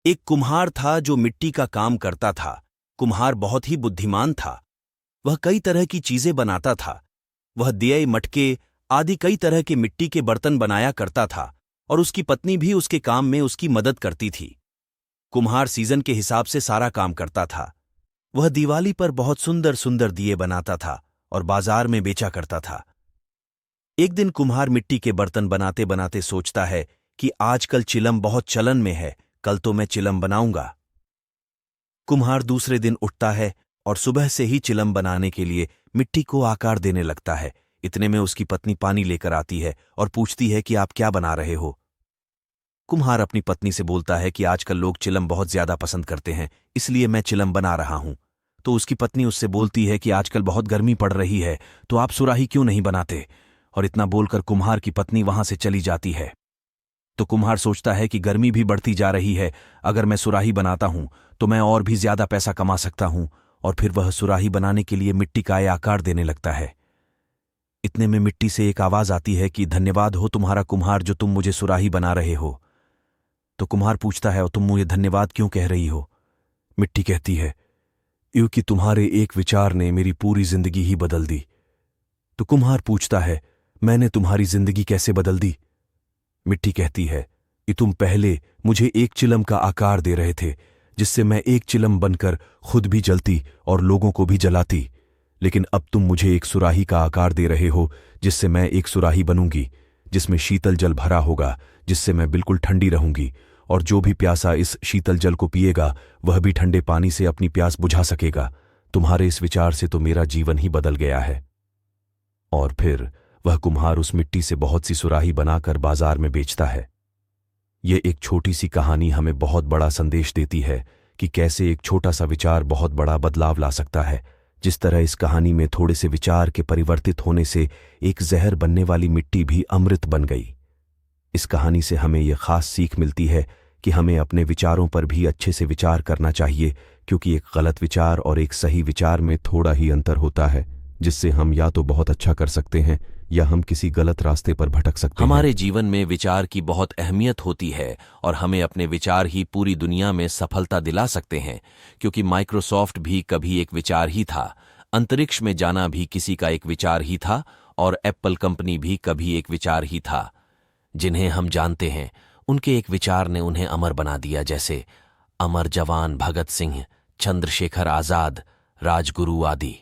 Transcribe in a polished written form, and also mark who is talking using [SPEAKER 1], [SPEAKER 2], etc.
[SPEAKER 1] एक कुम्हार था जो मिट्टी का काम करता था। कुम्हार बहुत ही बुद्धिमान था। वह कई तरह की चीजें बनाता था। वह दिए, मटके आदि कई तरह के मिट्टी के बर्तन बनाया करता था और उसकी पत्नी भी उसके काम में उसकी मदद करती थी। कुम्हार सीजन के हिसाब से सारा काम करता था। वह दिवाली पर बहुत सुंदर सुंदर दिए बनाता था और बाजार में बेचा करता था। एक दिन कुम्हार मिट्टी के बर्तन बनाते बनाते सोचता है कि आजकल चिलम बहुत चलन में है, कल तो मैं चिलम बनाऊंगा। कुम्हार दूसरे दिन उठता है और सुबह से ही चिलम बनाने के लिए मिट्टी को आकार देने लगता है। इतने में उसकी पत्नी पानी लेकर आती है और पूछती है कि आप क्या बना रहे हो। कुम्हार अपनी पत्नी से बोलता है कि आजकल लोग चिलम बहुत ज्यादा पसंद करते हैं, इसलिए मैं चिलम बना रहा हूं। तो उसकी पत्नी उससे बोलती है कि आजकल बहुत गर्मी पड़ रही है, तो आप सुराही क्यों नहीं बनाते। और इतना बोलकर कुम्हार की पत्नी वहां से चली जाती है। तो कुम्हार सोचता है कि गर्मी भी बढ़ती जा रही है, अगर मैं सुराही बनाता हूं तो मैं और भी ज्यादा पैसा कमा सकता हूं। और फिर वह सुराही बनाने के लिए मिट्टी का आकार देने लगता है। इतने में मिट्टी से एक आवाज आती है कि धन्यवाद हो तुम्हारा कुम्हार, जो तुम मुझे सुराही बना रहे हो। तो कुम्हार पूछता है, और तुम मुझे धन्यवाद क्यों कह रही हो। मिट्टी कहती है, क्योंकि तुम्हारे एक विचार ने मेरी पूरी जिंदगी ही बदल दी। तो कुम्हार पूछता है, मैंने तुम्हारी जिंदगी कैसे बदल दी। मिट्टी कहती है कि तुम पहले मुझे एक चिलम का आकार दे रहे थे, जिससे मैं एक चिलम बनकर खुद भी जलती और लोगों को भी जलाती। लेकिन अब तुम मुझे एक सुराही का आकार दे रहे हो, जिससे मैं एक सुराही बनूंगी, जिसमें शीतल जल भरा होगा, जिससे मैं बिल्कुल ठंडी रहूंगी। और जो भी प्यासा इस शीतल जल को पिएगा वह भी ठंडे पानी से अपनी प्यास बुझा सकेगा। तुम्हारे इस विचार से तो मेरा जीवन ही बदल गया है। और फिर वह कुम्हार उस मिट्टी से बहुत सी सुराही बनाकर बाजार में बेचता है। ये एक छोटी सी कहानी हमें बहुत बड़ा संदेश देती है कि कैसे एक छोटा सा विचार बहुत बड़ा बदलाव ला सकता है। जिस तरह इस कहानी में थोड़े से विचार के परिवर्तित होने से एक जहर बनने वाली मिट्टी भी अमृत बन गई। इस कहानी से हमें यह खास सीख मिलती है कि हमें अपने विचारों पर भी अच्छे से विचार करना चाहिए, क्योंकि एक गलत विचार और एक सही विचार में थोड़ा ही अंतर होता है, जिससे हम या तो बहुत अच्छा कर सकते हैं या हम किसी गलत रास्ते पर भटक सकते हैं।
[SPEAKER 2] हमारे जीवन में विचार की बहुत अहमियत होती है और हमें अपने विचार ही पूरी दुनिया में सफलता दिला सकते हैं, क्योंकि माइक्रोसॉफ्ट भी कभी एक विचार ही था, अंतरिक्ष में जाना भी किसी का एक विचार ही था और एप्पल कंपनी भी कभी एक विचार ही था। जिन्हें हम जानते हैं उनके एक विचार ने उन्हें अमर बना दिया, जैसे अमर जवान भगत सिंह, चंद्रशेखर आजाद, राजगुरु आदि।